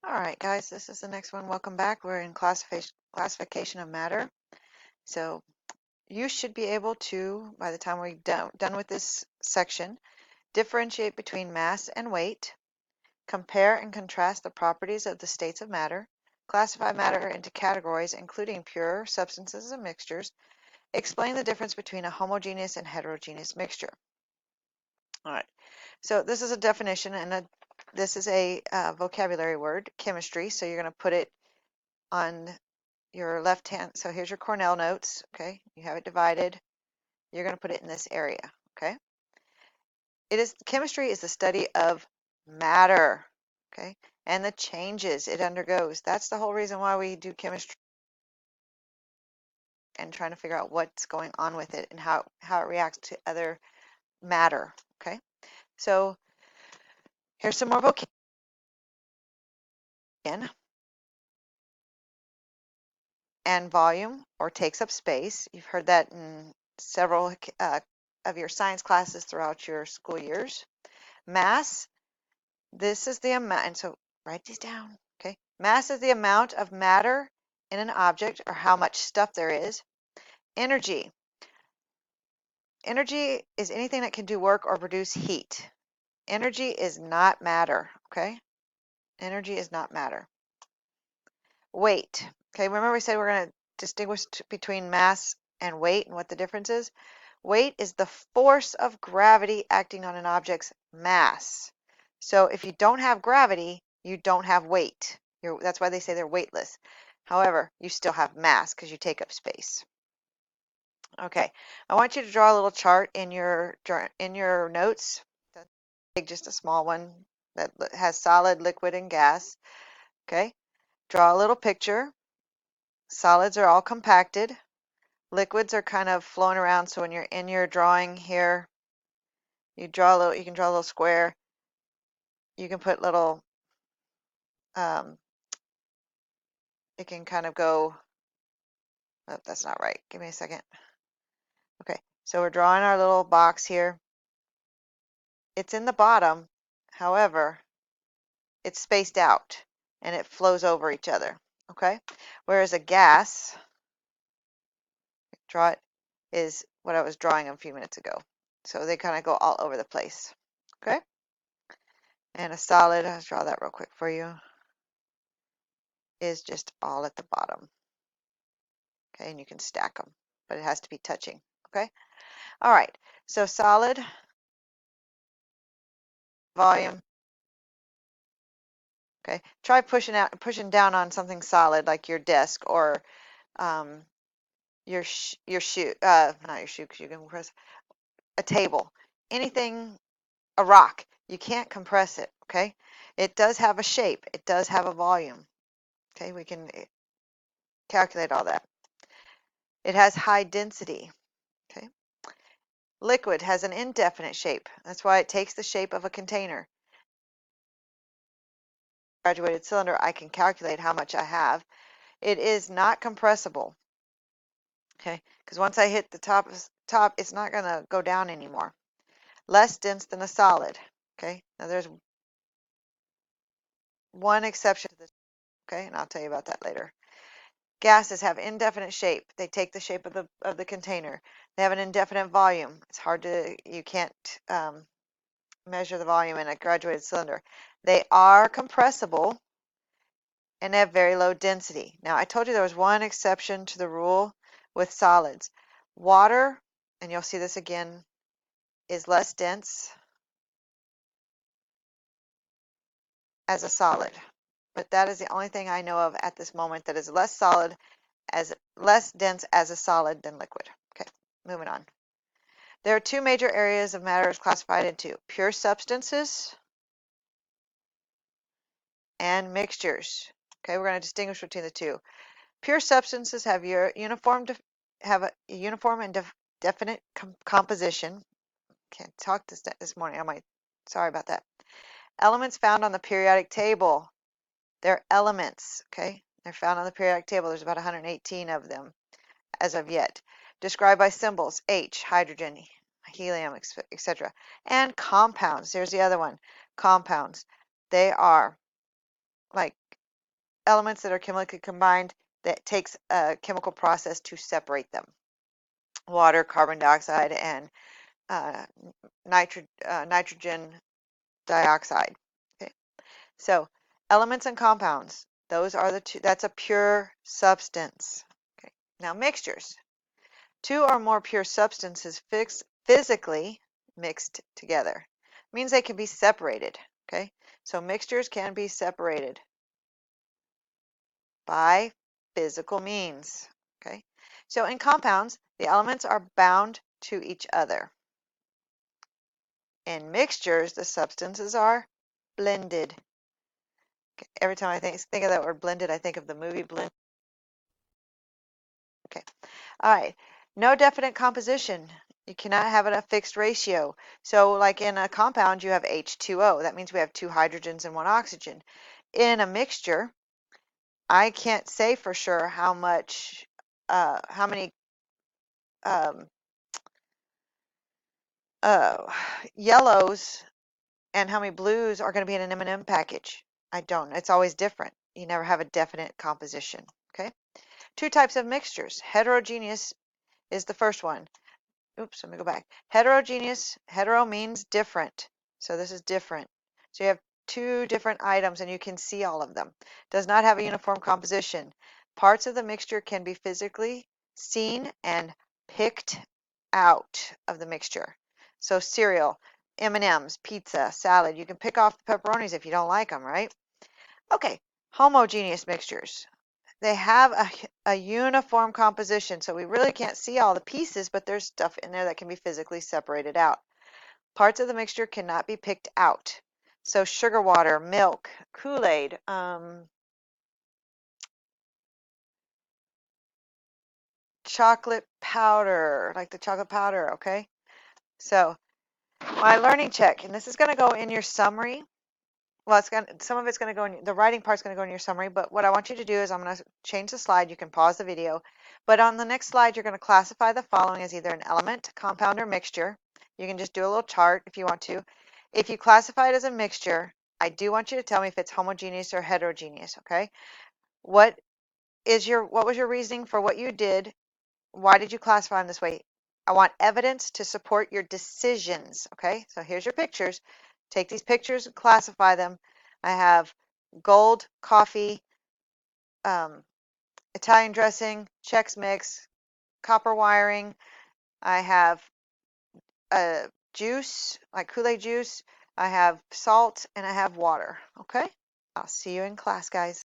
All right, guys, this is the next one. Welcome back. We're in classification of matter. So you should be able to, by the time we're done with this section, differentiate between mass and weight, compare and contrast the properties of the states of matter, classify matter into categories including pure substances and mixtures, explain the difference between a homogeneous and heterogeneous mixture. All right, so this is a definition, and this is a vocabulary word, chemistry, so you're going to put it on your left hand. So here's your Cornell notes. Okay, you have it divided. You're going to put it in this area. Okay, chemistry is the study of matter. Okay, and the changes it undergoes. That's the whole reason why we do chemistry, and trying to figure out what's going on with it and how it reacts to other matter. Okay, so here's some more vocabulary. And volume, or takes up space. You've heard that in several of your science classes throughout your school years. Mass, this is the amount, and so write these down, okay? Mass is the amount of matter in an object, or how much stuff there is. Energy. Energy is anything that can do work or produce heat. Energy is not matter, okay? Energy is not matter. Weight. Okay, remember we said we're going to distinguish between mass and weight and what the difference is? Weight is the force of gravity acting on an object's mass. So if you don't have gravity, you don't have weight. That's why they say they're weightless. However, you still have mass because you take up space. Okay, I want you to draw a little chart in your notes. Just a small one that has solid, liquid, and gas. Okay, draw a little picture. Solids are all compacted. Liquids are kind of flowing around, so when you're in your drawing here, you can draw a little square. You can put little, it can kind of go, oh, that's not right. Give me a second. Okay, so we're drawing our little box here. It's in the bottom, however, it's spaced out and it flows over each other, okay? Whereas a gas, draw it, is what I was drawing a few minutes ago. So they kind of go all over the place, okay? And a solid, I'll draw that real quick for you, is just all at the bottom. Okay, and you can stack them, but it has to be touching. Okay, all right. So solid, volume. Okay, try pushing down on something solid like your desk or your shoe. Not your shoe, because you can press a table. Anything, a rock. You can't compress it. Okay, it does have a shape. It does have a volume. Okay, we can calculate all that. It has high density. Okay. Liquid has an indefinite shape. That's why it takes the shape of a container. Graduated cylinder, I can calculate how much I have. It is not compressible. Okay, because once I hit the top, it's not going to go down anymore. Less dense than a solid. Okay, now there's one exception to this. Okay, and I'll tell you about that later. Gases have indefinite shape. They take the shape of the container. They have an indefinite volume. It's hard to, you can't measure the volume in a graduated cylinder. They are compressible and have very low density. Now, I told you there was one exception to the rule with solids. Water, and you'll see this again, is less dense as a solid. But that is the only thing I know of at this moment that is less dense as a solid than liquid. Okay, moving on. There are two major areas of matter classified into pure substances and mixtures. Okay, we're going to distinguish between the two. Pure substances have a uniform and definite composition. Can't talk this morning. Sorry about that. Elements found on the periodic table. They're elements, okay? They're found on the periodic table. There's about 118 of them as of yet. Described by symbols: H, hydrogen, helium, etc. And compounds. There's the other one. Compounds. They are like elements that are chemically combined that takes a chemical process to separate them. Water, carbon dioxide, and nitrogen dioxide. Okay. So elements and compounds, those are the two. That's a pure substance. Okay. Now mixtures. Two or more pure substances physically mixed together. Means they can be separated. Okay. So mixtures can be separated by physical means. Okay. So in compounds, the elements are bound to each other. In mixtures, the substances are blended. Okay. Every time I think of that word blended, I think of the movie Blend. Okay. All right. No definite composition. You cannot have it a fixed ratio. So like in a compound, you have H2O. That means we have 2 hydrogens and 1 oxygen. In a mixture, I can't say for sure how many um, yellows and how many blues are going to be in an M&M package. I don't. It's always different. You never have a definite composition. Okay. 2 types of mixtures. Heterogeneous is the first one. Oops, let me go back. Heterogeneous, hetero means different. So this is different. So you have 2 different items and you can see all of them. Does not have a uniform composition. Parts of the mixture can be physically seen and picked out of the mixture. So cereal, M&Ms, pizza, salad. You can pick off the pepperonis if you don't like them, right? Okay, homogeneous mixtures. They have a uniform composition, so we really can't see all the pieces, but there's stuff in there that can be physically separated out. Parts of the mixture cannot be picked out. So sugar water, milk, Kool-Aid, chocolate powder, like the chocolate powder, okay? So my learning check, and this is going to go in your summary. Well, some of it's going to go in the writing part's going to go in your summary, but what I want you to do is I'm going to change the slide. You can pause the video, but on the next slide you're going to classify the following as either an element, compound, or mixture. You can just do a little chart if you want to. If you classify it as a mixture, I do want you to tell me if it's homogeneous or heterogeneous, okay? What was your reasoning for what you did? Why did you classify them this way? I want evidence to support your decisions, okay? So here's your pictures. Take these pictures and classify them. I have gold, coffee, Italian dressing, Chex Mix, copper wiring. I have juice, like Kool-Aid juice. I have salt, and I have water, okay? I'll see you in class, guys.